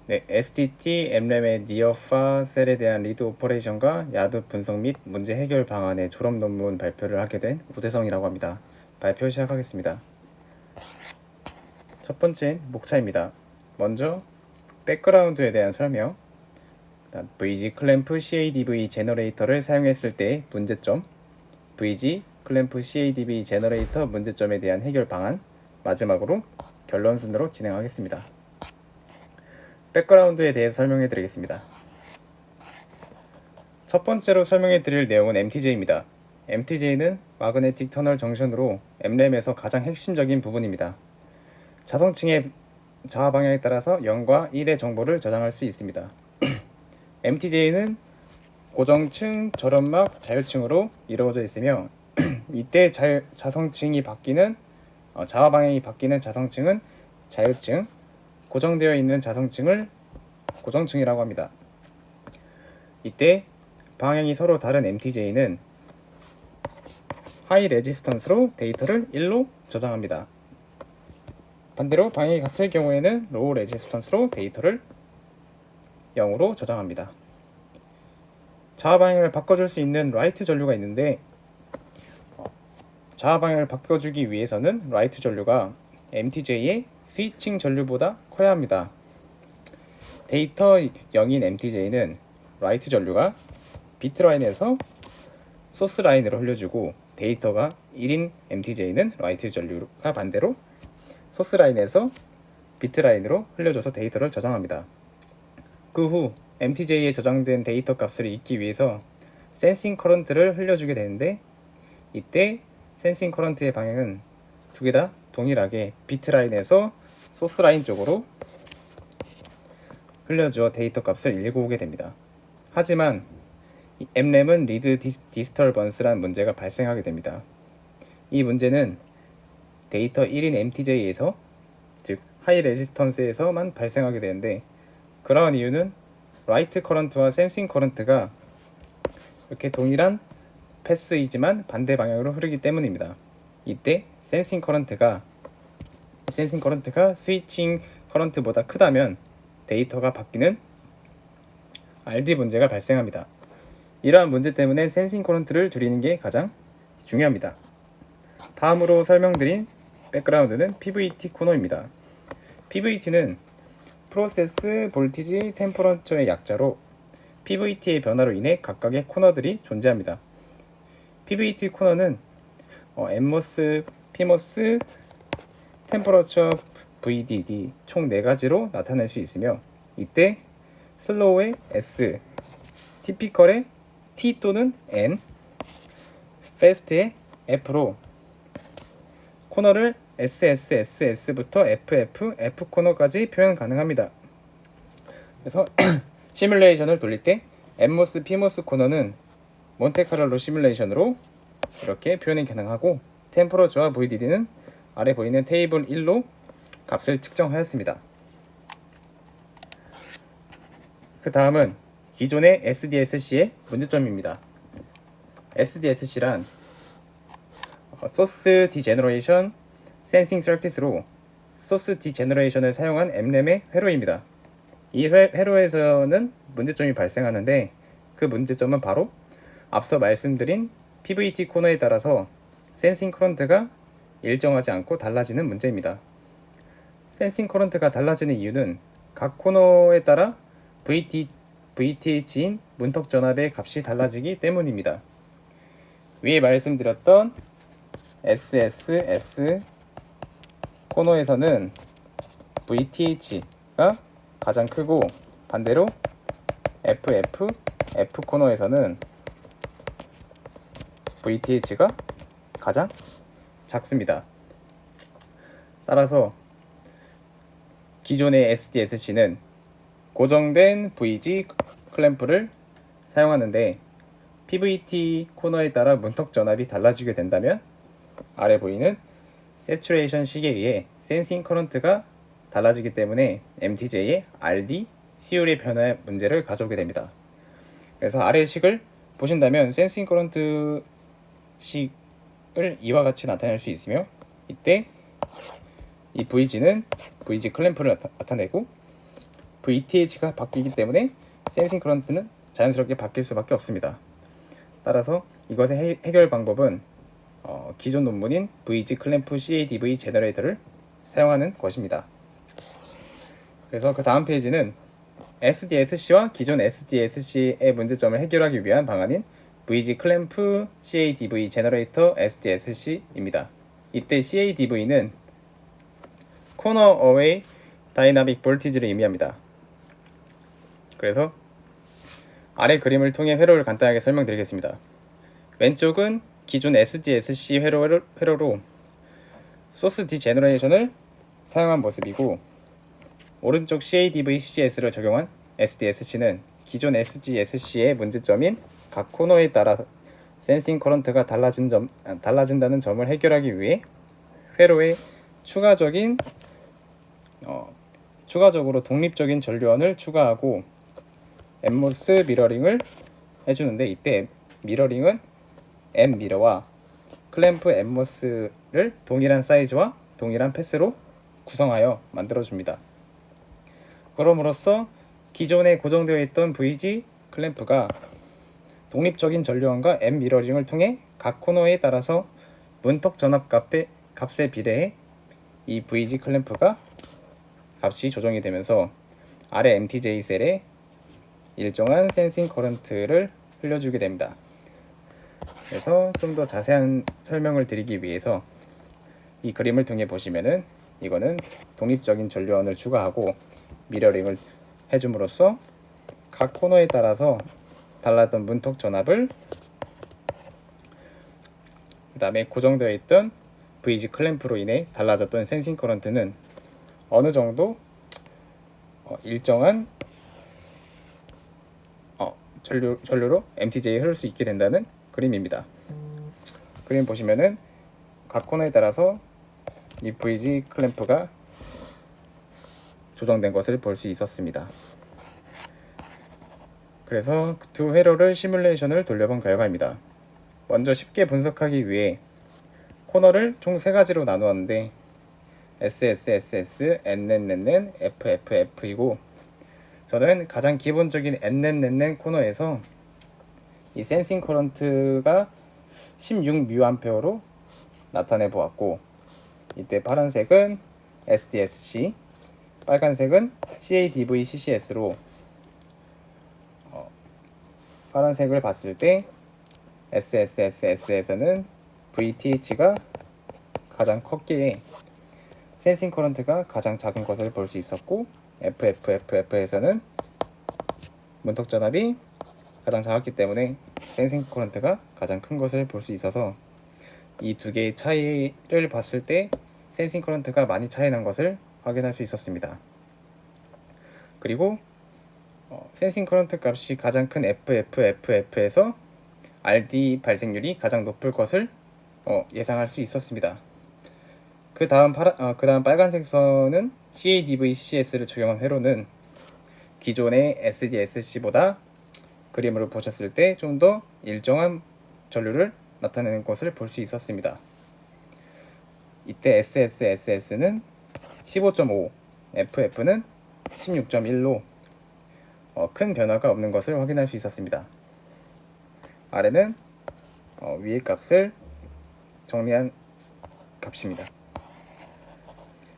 네, STT 엠램의 니어파 셀에 대한 리드 오퍼레이션과 야드 분석 및 문제 해결 방안의 졸업 논문 발표를 하게 된 우대성이라고 합니다. 발표 시작하겠습니다. 첫 번째는 목차입니다. 먼저 백그라운드에 대한 설명, VG 클램프 CADV 제너레이터를 사용했을 때의 문제점, VG 클램프 CADV 제너레이터 문제점에 대한 해결 방안, 마지막으로 결론 순으로 진행하겠습니다. 백그라운드에 대해 설명해 드리겠습니다. 첫 번째로 설명해 드릴 내용은 MTJ입니다. MTJ는 마그네틱 터널 정션으로 M램에서 가장 핵심적인 부분입니다. 자성층의 자화 방향에 따라서 0과 1의 정보를 저장할 수 있습니다. MTJ는 고정층, 절연막, 자유층으로 이루어져 있으며 이때 자성층이 바뀌는 자화 방향이 바뀌는 자성층은 자유층, 고정되어 있는 자성층을 고정층이라고 합니다. 이때 방향이 서로 다른 MTJ는 하이 레지스턴스로 데이터를 1로 저장합니다. 반대로 방향이 같을 경우에는 로우 레지스턴스로 데이터를 0으로 저장합니다. 자화 방향을 바꿔줄 수 있는 라이트 전류가 있는데 자화 방향을 바꿔주기 위해서는 라이트 전류가 MTJ의 스위칭 전류보다 커야 합니다. 데이터 0인 MTJ는 라이트 전류가 비트 라인에서 소스 라인으로 흘려주고 데이터가 1인 MTJ는 라이트 전류가 반대로 소스 라인에서 비트 라인으로 흘려줘서 데이터를 저장합니다. 그 후 MTJ에 저장된 데이터 값을 읽기 위해서 센싱 커런트를 흘려주게 되는데 이때 센싱 커런트의 방향은 두 개 다 동일하게 비트 라인에서 소스 라인 쪽으로 흘려주어 데이터 값을 읽어오게 됩니다. 하지만 M램은 리드 디스터번스라는 문제가 발생하게 됩니다. 이 문제는 데이터 1인 MTJ에서 즉 하이 레지스턴스에서만 발생하게 되는데 그러한 이유는 라이트 커런트와 센싱 커런트가 이렇게 동일한 패스이지만 반대 방향으로 흐르기 때문입니다. 이때 센싱 커런트가 스위칭 커런트보다 크다면 데이터가 바뀌는 RD 문제가 발생합니다. 이러한 문제 때문에 센싱 커런트를 줄이는 게 가장 중요합니다. 다음으로 설명드린 백그라운드는 PVT 코너입니다. PVT는 프로세스 볼티지 템퍼러처의 약자로 PVT의 변화로 인해 각각의 코너들이 존재합니다. PVT 코너는 NMOS, PMOS, 템퍼러처, VDD 총 4가지로 나타낼 수 있으며 이때 슬로우의 S, 티피컬의 T 또는 N, 패스트의 F로 코너를 SSSS부터 FF, F 코너까지 표현 가능합니다. 그래서 시뮬레이션을 돌릴 때 NMOS, PMOS 코너는 몬테카를로 시뮬레이션으로 이렇게 표현이 가능하고 템퍼러처와 VDD는 아래 보이는 테이블 1로 값을 측정하였습니다. 그 다음은 기존의 SDSC의 문제점입니다. SDSC란 소스 디제너레이션 센싱 서피스로 소스 디제너레이션을 사용한 M램의 회로입니다. 이 회로에서는 문제점이 발생하는데 그 문제점은 바로 앞서 말씀드린 PVT 코너에 따라서 센싱 커런트가 일정하지 않고 달라지는 문제입니다. 센싱 커런트가 달라지는 이유는 각 코너에 따라 VTH인 문턱 전압의 값이 달라지기 때문입니다. 위에 말씀드렸던 SSS 코너에서는 VTH가 가장 크고 반대로 F 코너에서는 VTH가 가장 작습니다. 따라서 기존의 SDSC는 고정된 VG 클램프를 사용하는데 PVT 코너에 따라 문턱 전압이 달라지게 된다면 아래 보이는 세츄레이션 식에 의해 센싱 커런트가 달라지기 때문에 MTJ의 RD, CU의 변화의 문제를 가져오게 됩니다. 그래서 아래 식을 보신다면 센싱 커런트 식을 이와 같이 나타낼 수 있으며 이때 이 VG는 VG 클램프를 나타내고 VTH가 바뀌기 때문에 센싱 커런트는 자연스럽게 바뀔 수밖에 없습니다. 따라서 이것의 해결 방법은 기존 논문인 VG 클램프 CADV 제너레이터를 사용하는 것입니다. 그래서 그 다음 페이지는 SDSC와 기존 SDSC의 문제점을 해결하기 위한 방안인 VG 클램프 CADV 제너레이터 SDSC입니다. 이때 CADV는 코너 어웨이 다이나믹 볼티지를 의미합니다. 그래서 아래 그림을 통해 회로를 간단하게 설명드리겠습니다. 왼쪽은 기존 SDSC 회로로 소스 디제너레이션을 사용한 모습이고, 오른쪽 CADV CCS를 적용한 SDSC는 기존 SDSC의 문제점인 각 코너에 따라 센싱 커런트가 달라진다는 점을 해결하기 위해 회로에 추가적으로 독립적인 전류원을 추가하고 엠모스 미러링을 해주는데, 이때 미러링은 M 미러와 클램프 엠모스를 동일한 사이즈와 동일한 패스로 구성하여 만들어줍니다. 그럼으로써 기존에 고정되어 있던 VG 클램프가 독립적인 전류원과 M 미러링을 통해 각 코너에 따라서 문턱 전압 값에 비례해 이 VG 클램프가 값이 조정이 되면서 아래 MTJ 셀에 일정한 센싱 커런트를 흘려주게 됩니다. 그래서 좀 더 자세한 설명을 드리기 위해서 이 그림을 통해 보시면은, 이거는 독립적인 전류원을 추가하고 미러링을 해줌으로써 각 코너에 따라서 달랐던 문턱 전압을, 그 다음에 고정되어 있던 VG 클램프로 인해 달라졌던 센싱 커런트는 어느 정도 일정한 전류로 MTJ에 흐를 수 있게 된다는 그림입니다. 그림 보시면은 각 코너에 따라서 이 VG 클램프가 조정된 것을 볼 수 있었습니다. 그래서 두 회로를 시뮬레이션을 돌려본 결과입니다. 먼저 쉽게 분석하기 위해 코너를 총 3가지로 나누었는데 SSSS, NNNN, FFF이고, 저는 가장 기본적인 NNNN 코너에서 이 센싱 커런트가 16μA로 나타내 보았고, 이때 파란색은 SDSC, 빨간색은 CADV CCS로 파란색을 봤을 때 SSSS에서는 VTH가 가장 컸기에 센싱 커런트가 가장 작은 것을 볼 수 있었고, FFFF에서는 문턱 전압이 가장 작았기 때문에 센싱 커런트가 가장 큰 것을 볼 수 있어서 이 두 개의 차이를 봤을 때 센싱 커런트가 많이 차이 난 것을 확인할 수 있었습니다. 그리고 센싱 커런트 값이 가장 큰 FFFF에서 RD 발생률이 가장 높을 것을 예상할 수 있었습니다. 그 다음 빨간색 선은 CADV CCS를 적용한 회로는 기존의 SDSC보다 그림으로 보셨을 때 좀 더 일정한 전류를 나타내는 것을 볼 수 있었습니다. 이때 SSSS는 15.5, FF는 16.1로 큰 변화가 없는 것을 확인할 수 있었습니다. 아래는 위의 값을 정리한 값입니다.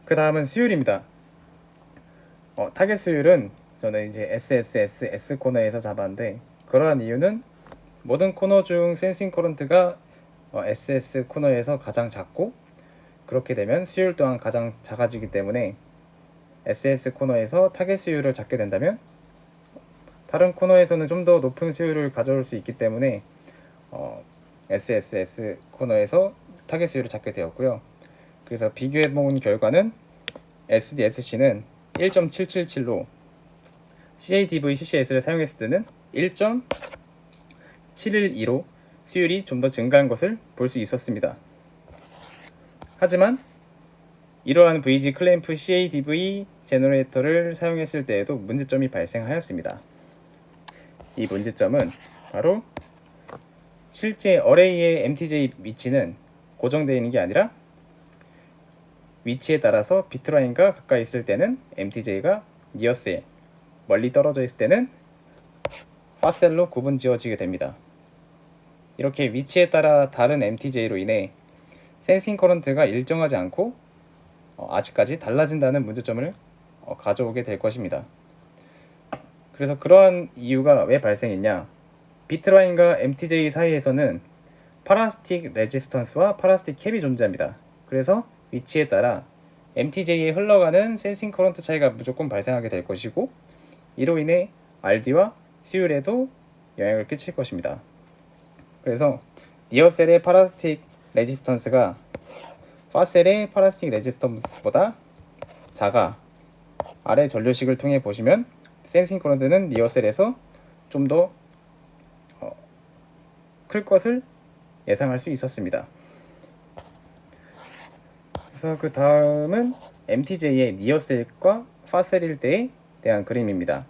그 다음은 수율입니다. 타겟 수율은 저는 이제 SSS 코너에서 잡았는데, 그러한 이유는 모든 코너 중 센싱 커런트가 SS 코너에서 가장 작고, 그렇게 되면 수율 또한 가장 작아지기 때문에 SS 코너에서 타겟 수율을 잡게 된다면 다른 코너에서는 좀 더 높은 수율을 가져올 수 있기 때문에 SSS 코너에서 타겟 수율을 잡게 되었고요. 그래서 비교해 본 결과는 SDSC는 1.777로 CADV CCS를 사용했을 때는 1.712로 수율이 좀 더 증가한 것을 볼 수 있었습니다. 하지만 이러한 VG 클램프 CADV 제너레이터를 사용했을 때에도 문제점이 발생하였습니다. 이 문제점은 바로 실제 어레이의 MTJ 위치는 고정되어 있는 게 아니라 위치에 따라서 비트라인과 가까이 있을 때는 MTJ가 니어셀, 멀리 떨어져 있을 때는 파셀로 구분 지어지게 됩니다. 이렇게 위치에 따라 다른 MTJ로 인해 센싱 커런트가 일정하지 않고 아직까지 달라진다는 문제점을 가져오게 될 것입니다. 그래서 그러한 이유가 왜 발생했냐, 비트라인과 MTJ 사이에서는 파라스틱 레지스턴스와 파라스틱 캡이 존재합니다. 그래서 위치에 따라 MTJ에 흘러가는 센싱 커런트 차이가 무조건 발생하게 될 것이고, 이로 인해 RD와 수율에도 영향을 끼칠 것입니다. 그래서 니어셀의 파라스틱 레지스턴스가 파셀의 파라스틱 레지스턴스보다 작아 아래 전류식을 통해 보시면 센싱 커런트는 니어셀에서 좀 더 클 것을 예상할 수 있었습니다. 그래서 그 다음은 MTJ의 니어셀과 파셀일 때에 대한 그림입니다.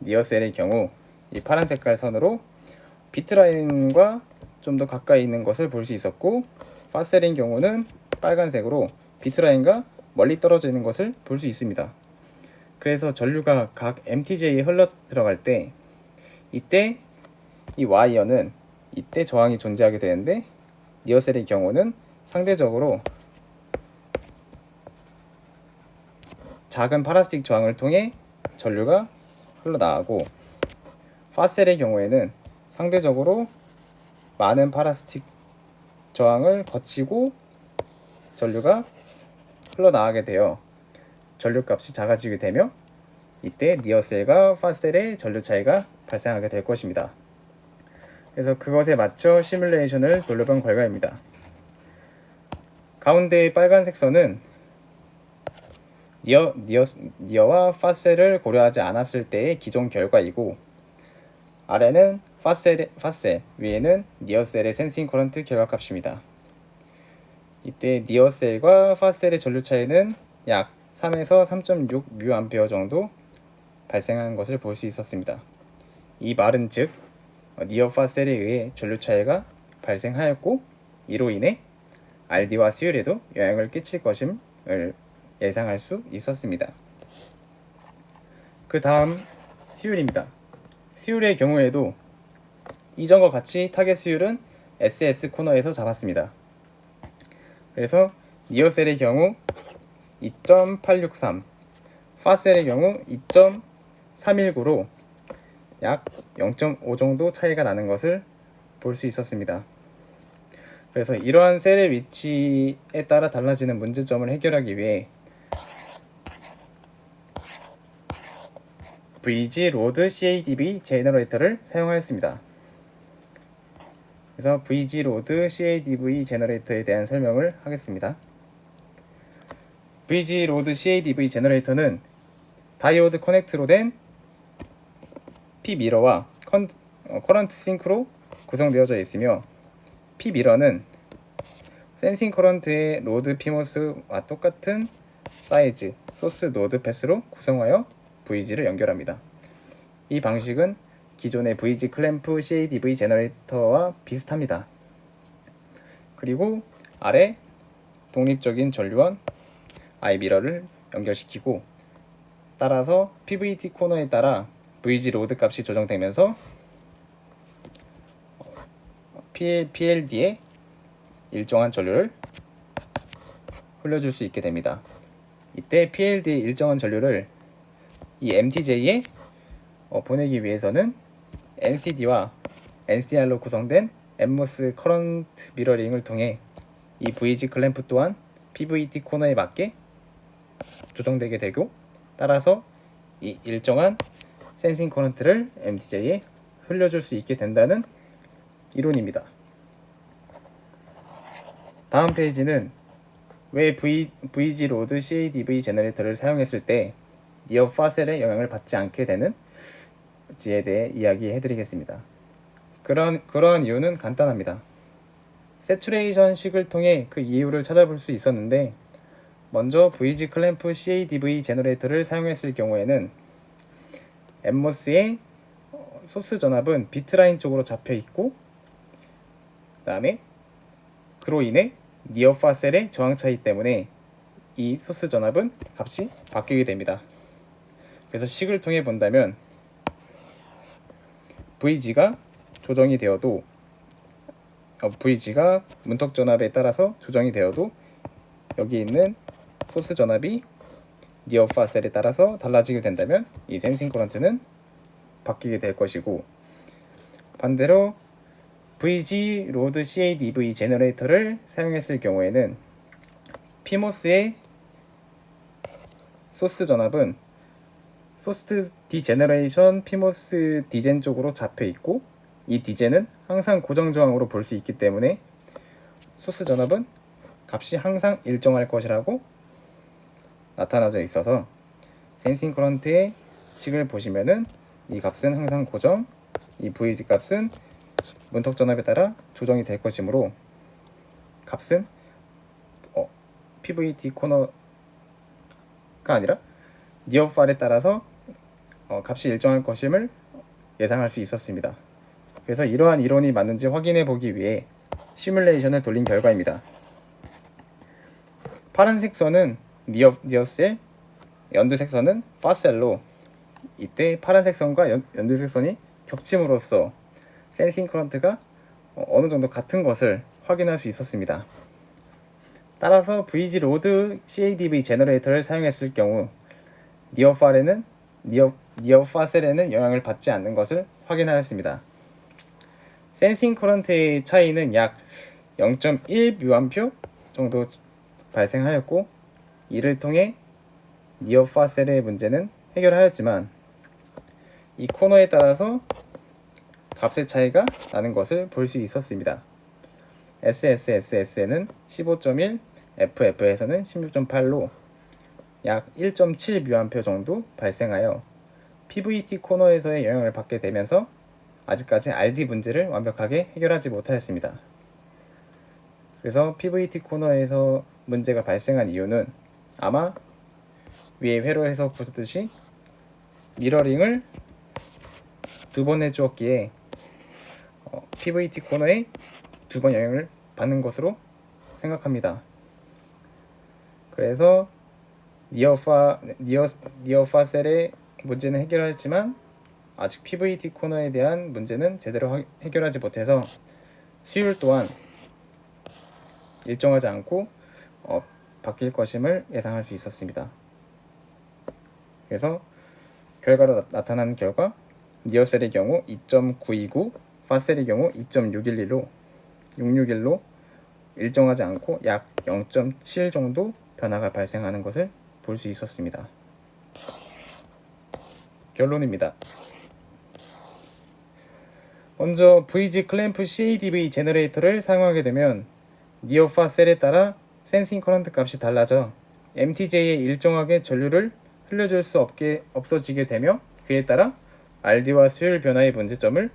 니어셀의 경우 이 파란 색깔 선으로 비트라인과 좀 더 가까이 있는 것을 볼 수 있었고, 파셀인 경우는 빨간색으로 비트라인과 멀리 떨어져 있는 것을 볼 수 있습니다. 그래서 전류가 각 MTJ에 흘러 들어갈 때 이때 이 와이어는 이때 저항이 존재하게 되는데, 니어셀의 경우는 상대적으로 작은 파라스틱 저항을 통해 전류가 흘러나가고, 파셀의 경우에는 상대적으로 많은 파라스틱 저항을 거치고 전류가 흘러나가게 되어 전류값이 작아지게 되며, 이때 니어셀과 파셀의 전류 차이가 발생하게 될 것입니다. 그래서 그것에 맞춰 시뮬레이션을 돌려본 결과입니다. 가운데의 빨간색 선은 니어와 파셀을 고려하지 않았을 때의 기존 결과이고, 아래는 파셀, 위에는 니어셀의 센싱 커런트 결과값입니다. 이때 니어셀과 파셀의 전류 차이는 약 3에서 3.6 뮤암페어 정도 발생한 것을 볼 수 있었습니다. 이 말은 즉 니어 파셀에 의해 전류 차이가 발생하였고, 이로 인해 RD와 수율에도 영향을 끼칠 것임을 예상할 수 있었습니다. 그 다음 수율입니다. 수율의 경우에도 이전과 같이 타겟 수율은 SS 코너에서 잡았습니다. 그래서 니어셀의 경우 2.863, 파셀의 경우 2.319로 약 0.5 정도 차이가 나는 것을 볼 수 있었습니다. 그래서 이러한 셀의 위치에 따라 달라지는 문제점을 해결하기 위해 VG 로드 CADV 제너레이터를 사용하였습니다. 그래서 VG 로드 CADV 제너레이터에 대한 설명을 하겠습니다. VG 로드 CADV 제너레이터는 다이오드 커넥트로 된 P미러와 커런트 싱크로 구성되어져 있으며, P미러는 센싱 커런트의 로드 PMOS와 똑같은 사이즈 소스 노드 패스로 구성하여 VG를 연결합니다. 이 방식은 기존의 VG 클램프 CADV 제너레이터와 비슷합니다. 그리고 아래 독립적인 전류원 I미러를 연결시키고, 따라서 PVT 코너에 따라 VG 로드 값이 조정되면서 PLD에 일정한 전류를 흘려줄 수 있게 됩니다. 이때 PLD의 일정한 전류를 이 MTJ에 보내기 위해서는 NCD와 NCR로 구성된 NMOS 커런트 미러링을 통해 이 VG 클램프 또한 PVT 코너에 맞게 조정되게 되고, 따라서 이 일정한 센싱 커런트를 MTJ에 흘려줄 수 있게 된다는 이론입니다. 다음 페이지는 왜 VG 로드 CADV 제너레이터를 사용했을 때 니어 파셀의 영향을 받지 않게 되는지에 대해 이야기해 드리겠습니다. 그러한 이유는 간단합니다. 세츄레이션 식을 통해 그 이유를 찾아볼 수 있었는데, 먼저 VG 클램프 CADV 제너레이터를 사용했을 경우에는 NMOS의 소스 전압은 비트라인 쪽으로 잡혀 있고, 그 다음에 그로 인해 니어 파셀의 저항 차이 때문에 이 소스 전압은 값이 바뀌게 됩니다. 그래서 식을 통해 본다면 VG가 조정이 되어도 VG가 문턱 전압에 따라서 조정이 되어도 여기 있는 소스 전압이 니어 파셀에 따라서 달라지게 된다면 이 센싱 커런트는 바뀌게 될 것이고, 반대로 VG 로드 CADV 제너레이터를 사용했을 경우에는 PMOS의 소스 전압은 소스 디제너레이션 PMOS 디젠 쪽으로 잡혀 있고, 이 디젠은 항상 고정 저항으로 볼 수 있기 때문에 소스 전압은 값이 항상 일정할 것이라고 나타나져 있어서 센싱 커런트의 식을 보시면은 이 값은 항상 고정, 이 VG 값은 문턱 전압에 따라 조정이 될 것이므로 값은 PVT 코너가 아니라 니어 팔에 따라서 값이 일정할 것임을 예상할 수 있었습니다. 그래서 이러한 이론이 맞는지 확인해 보기 위해 시뮬레이션을 돌린 결과입니다. 파란색 선은 니어셀, 연두색 선은 파셀로, 이때 파란색 선과 연두색 선이 겹침으로써 센싱 커런트가 어느 정도 같은 것을 확인할 수 있었습니다. 따라서 VG 로드 CADV 제너레이터를 사용했을 경우 니어 파셀에는 영향을 받지 않는 것을 확인하였습니다. 센싱 커런트의 차이는 약 0.1뮤암표 정도 발생하였고, 이를 통해 니어 파셀의 문제는 해결하였지만 이 코너에 따라서 값의 차이가 나는 것을 볼 수 있었습니다. SSSS에는 15.1, FF에서는 16.8로 약 1.7뮤암표 정도 발생하여 PVT 코너에서의 영향을 받게 되면서 아직까지 RD 문제를 완벽하게 해결하지 못하였습니다. 그래서 PVT 코너에서 문제가 발생한 이유는 아마 위에 회로에서 보셨듯이 미러링을 두 번 해주었기에 PVT 코너에 두 번 영향을 받는 것으로 생각합니다. 그래서 니어 파셀의 문제는 해결하였지만 아직 PVT 코너에 대한 문제는 제대로 해결하지 못해서 수율 또한 일정하지 않고 바뀔 것임을 예상할 수 있었습니다. 그래서 결과로 나타난 결과 니어셀의 경우 2.929, 파셀의 경우 2.611로 일정하지 않고 약 0.7 정도 변화가 발생하는 것을 볼 수 있었습니다. 결론입니다. 먼저 VG 클램프 CADV 제너레이터를 사용하게 되면 니어 파셀에 따라 센싱 커런트 값이 달라져 MTJ에 일정하게 전류를 흘려줄 수 없어지게 되며 그에 따라 RD와 수율 변화의 문제점을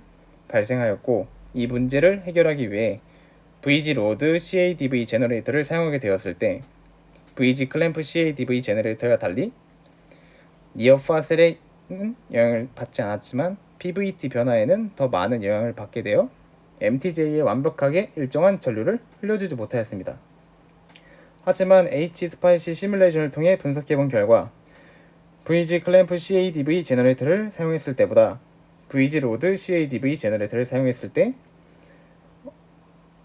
발생하였고, 이 문제를 해결하기 위해 VG 로드 CADV 제너레이터를 사용하게 되었을 때 VG 클램프 CADV 제너레이터와 달리 니어 파셀에는 영향을 받지 않았지만 PVT 변화에는 더 많은 영향을 받게 되어 MTJ에 완벽하게 일정한 전류를 흘려주지 못하였습니다. 하지만 H-SPICE 시뮬레이션을 통해 분석해본 결과 VG 클램프 CADV 제너레이터를 사용했을 때보다 VG 로드 CADV 제너레이터를 사용했을 때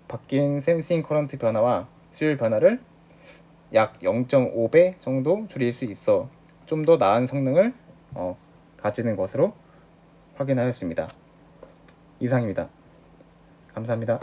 바뀐 센싱 커런트 변화와 수율 변화를 약 0.5배 정도 줄일 수 있어 좀 더 나은 성능을 가지는 것으로 확인하였습니다. 이상입니다. 감사합니다.